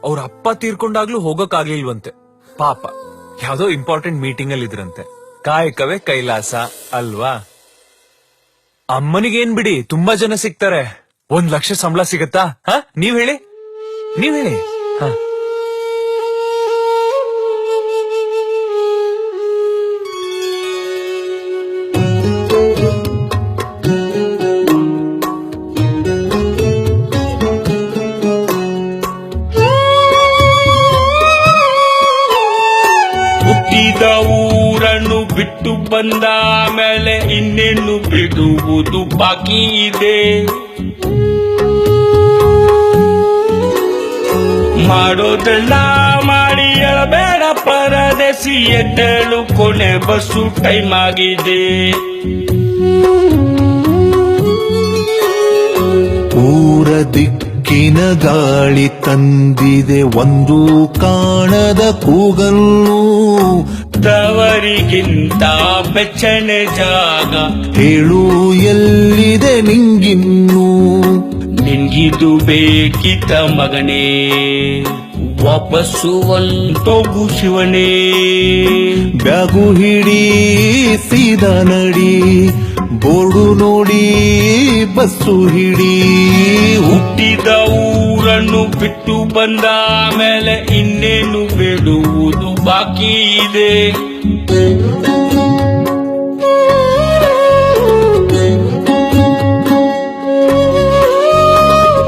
ಅವ್ರ ಅಪ್ಪ ತೀರ್ಕೊಂಡಾಗ್ಲೂ ಹೋಗಕ್ಕಾಗ್ಲಿಲ್ವಂತೆ. ಪಾಪ ಯಾವ್ದೋ ಇಂಪಾರ್ಟೆಂಟ್ ಮೀಟಿಂಗ್ ಅಲ್ಲಿ ಇದ್ರಂತೆ. ಕಾಯಕವೇ ಕೈಲಾಸ ಅಲ್ವಾ? ಅಮ್ಮನಿಗೇನ್ ಬಿಡಿ, ತುಂಬಾ ಜನ ಸಿಗ್ತಾರೆ. 1 ಲಕ್ಷ ಸಂಬಳ ಸಿಗತ್ತಾ? ನೀವ್ ಹೇಳಿ. ಹ ಹುಟ್ಟಿದ ಊರನ್ನು ಬಿಟ್ಟು ಬಂದ ಮೇಲೆ ಇನ್ನೇನು ಬಿಡುವುದು ಬಾಕಿ ಇದೆ. ಮಾಡೋದೆಲ್ಲ ಮಾಡಿ ಎಳಬೇಡ ಪರದೇಸಿ, ಎದ್ದೇಳು ಕೊನೆ ಬಸ್ಸು ಟೈಮ್ ಆಗಿದೆ. ಊರ ದಿಕ್ಕಿನ ಗಾಳಿ ತಂದಿದೆ ಒಂದು ಕಾಣದ ಕೂಗನ್ನು. ತವರಿಗಿಂತ ಬೆಚ್ಚನೆ ಜಾಗ ಹೇಳು ಎಲ್ಲಿದೆ ನಿಂಗಿನ್ನು. ನಿನ್ಗಿದು ಬೇಕಿತ ಮಗನೇ, ವಾಪಸ್ಸು ಹೊಂಟೋಗು ಶಿವನೇ. ಬ್ಯಾಗು ಹಿಡಿ ಸೀದಾ ನಡಿ, ಬೋರ್ಡು ನೋಡಿ ಬಸ್ಸು ಹಿಡಿ. ಹುಟ್ಟಿದ ಊರನ್ನು ಬಿಟ್ಟು ಬಂದ ಮೇಲೆ ಇನ್ನೇನು ಬಿಡುವುದು ಬಾಕಿ ಇದೆ.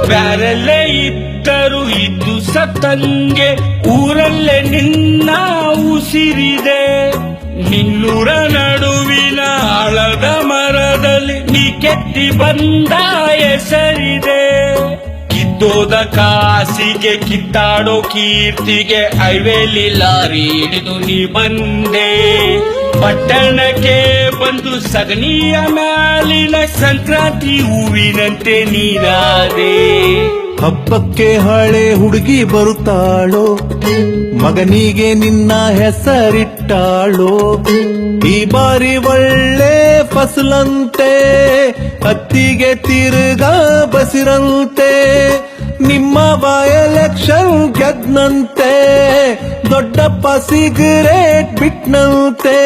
ಬ್ಯಾರಲ್ಲೇ ಇದ್ದರು ಇದ್ದು ಸತ್ತಂಗೆ, ಊರಲ್ಲೇ ನಿನ್ನ ಉಸಿರಿದೆ. ನಿನ್ನೂರ ನಡುವಿನ ಆಳದ ಮರದಲ್ಲಿ ನೀ ಕೆತ್ತಿ ಬಂದ ಹೆಸರಿದೆ. ಕಿತ್ತೋದ ಕಾಸಿಗೆ ಕಿತ್ತಾಡೋ ಕೀರ್ತಿಗೆ ಹೈವೇಲಿ ಲಾರಿ ಹಿಡಿದು ನೀ ಬಂದೆ. ಪಟ್ಟಣಕ್ಕೆ ಬಂದು ಸಗಣಿಯ ಮ್ಯಾಲಿನ ಸಂಕ್ರಾಂತಿ ಹೂವಿನಂತೆ ನೀನಾದೆ. ಹಬ್ಬಕ್ಕೆ ಹಳೆ ಹುಡುಗಿ ಬರುತ್ತಾಳೋ, ಮಗನಿಗೆ ನಿನ್ನ ಹೆಸರಿಟ್ಟಾಳೋ. ಈ ಬಾರಿ ಒಳ್ಳೆ ಫಸಲಂತೆ, ಹತ್ತಿಗೆ ತಿರುಗ ಬಸಿರಂತೆ. ನಿಮ್ಮ ಎಲೆಕ್ಷನ್ ಗೆದ್ನಂತೆ, ದೊಡ್ಡಪ್ಪ ಸಿಗರೇಟ್ ಬಿಟ್ನಂತೆ.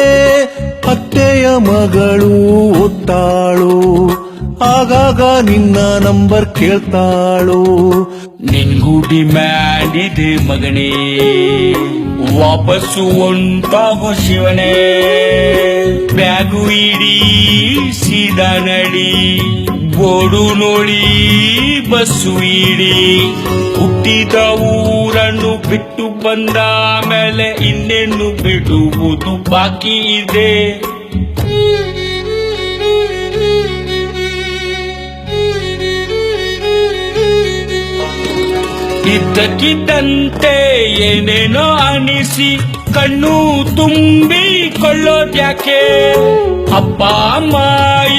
ಅತ್ತೆಯ ಮಗಳು ಒತ್ತಾಳು, ಆಗಾಗ ನಿನ್ನ ನಂಬರ್ ಕೇಳ್ತಾಳು. ನಿನ್ಗೂ ಡಿಮ್ಯಾಂಡ್ ಇದೆ ಮಗನೇ, ವಾಪಸ್ಸು ಹೊಂಟಾಗೋ ಶಿವನೇ. ಬ್ಯಾಗು ಇಡೀ ಸೀದಾ ನಡಿ, ಬೋರ್ಡು ನೋಡಿ ಬಸ್ಸು ಇಡಿ. ಹುಟ್ಟಿದ ಊರನ್ನು ಬಿಟ್ಟು ಬಂದ ಮೇಲೆ ಇನ್ನೇನು ಬಿಡುವುದು ಬಾಕಿ ಇದೆ. ಇದ್ದಕ್ಕಿದ್ದಂತೆ ಏನೇನೋ ಅನಿಸಿ ಕಣ್ಣು ತುಂಬಿಕೊಳ್ಳೋದ್ಯಾಕೆ. ಅಪ್ಪ ಅಮ್ಮ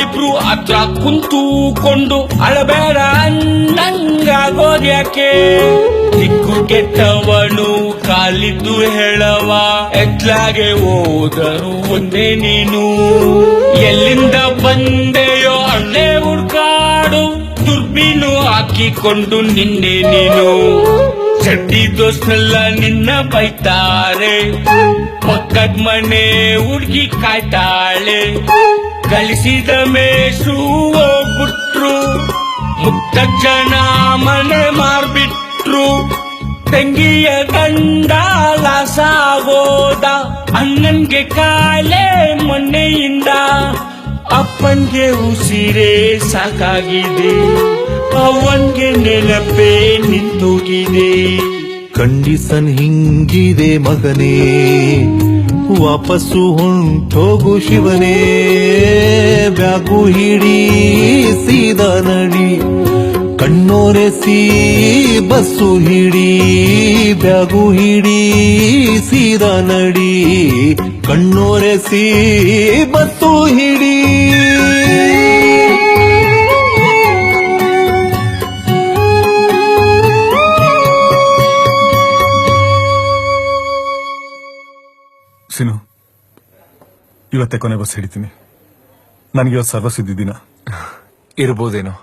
ಇಬ್ರು ಹತ್ರ ಕುಂತುಕೊಂಡು ಅಳಬೇಡ ಅನ್ನಂಗಾಗೋದ್ಯಾಕೆ. ದಿಕ್ಕು ಕೆಟ್ಟವನು ಕಾಲಿದ್ದು ಹೇಳವ, ಎತ್ಲಾಗೆ ಹೋದರು ಒಂದೇ ನೀನು. ಎಲ್ಲಿಂದ ಬಂದೆಯೋ ಅಲ್ಲೇ ಹುಡ್ಕಾಡು, ದುರ್ಬೀನು ಹಾಕಿಕೊಂಡು ನಿನ್ನೆ ನೀನು. ಚಡ್ಡಿ ದೋಸ್ನೆಲ್ಲ ನಿನ್ನ ಬೈತಾರೆ, ಪಕ್ಕದ ಮನೆ ಹುಡ್ಗಿ ಕಾಯ್ತಾಳೆ. ಗಳಿಸಿದ ಮೇಷು ಹೋಗ್ಬಿಟ್ರು, ಮುಕ್ತ ಜನ ಮನೆ ಮಾರ್ಬಿಟ್ರು. ತಂಗಿಯ ಗಂಡ ಲಾಸ ಆಗೋದ, ಅಣ್ಣನ್ಗೆ ಕಾಲೇ ಮೊನ್ನೆಯಿಂದ. ಅಪ್ಪನ್ಗೆ ಉಸಿರೇ ಸಾಕಾಗಿದೆ, ಅವನ್ಗೆ ನೆನಪೇ ನಿಂತೋಗಿದೆ. ಕಂಡೀಷನ್ ಹಿಂಗಿದೆ ಮಗನೇ, ವಾಪಸ್ಸು ಹೊಂಟೋಗು ಶಿವನೇ. ಬ್ಯಾಗು ಹಿಡಿ ಸೀದಾ ನಡಿ, ಕಣ್ಣೋರೆಸಿ ಬಸ್ಸು ಹಿಡಿ. ಬ್ಯಾಗು ಹಿಡಿ ಸೀದಾ ನಡಿ, ಕಣ್ಣೋರೆಸಿ ಬಸ್ಸು ಹಿಡಿ. ಸಿನು, ಇವತ್ತೇ ಕೊನೆ ಬಸ್ ಹಿಡಿತೀನಿ. ನನಗೆ ಇವತ್ತು ಸರ್ವಸಿದ್ಧ ದಿನ. ಇರ್ಬೋದೇನೋ.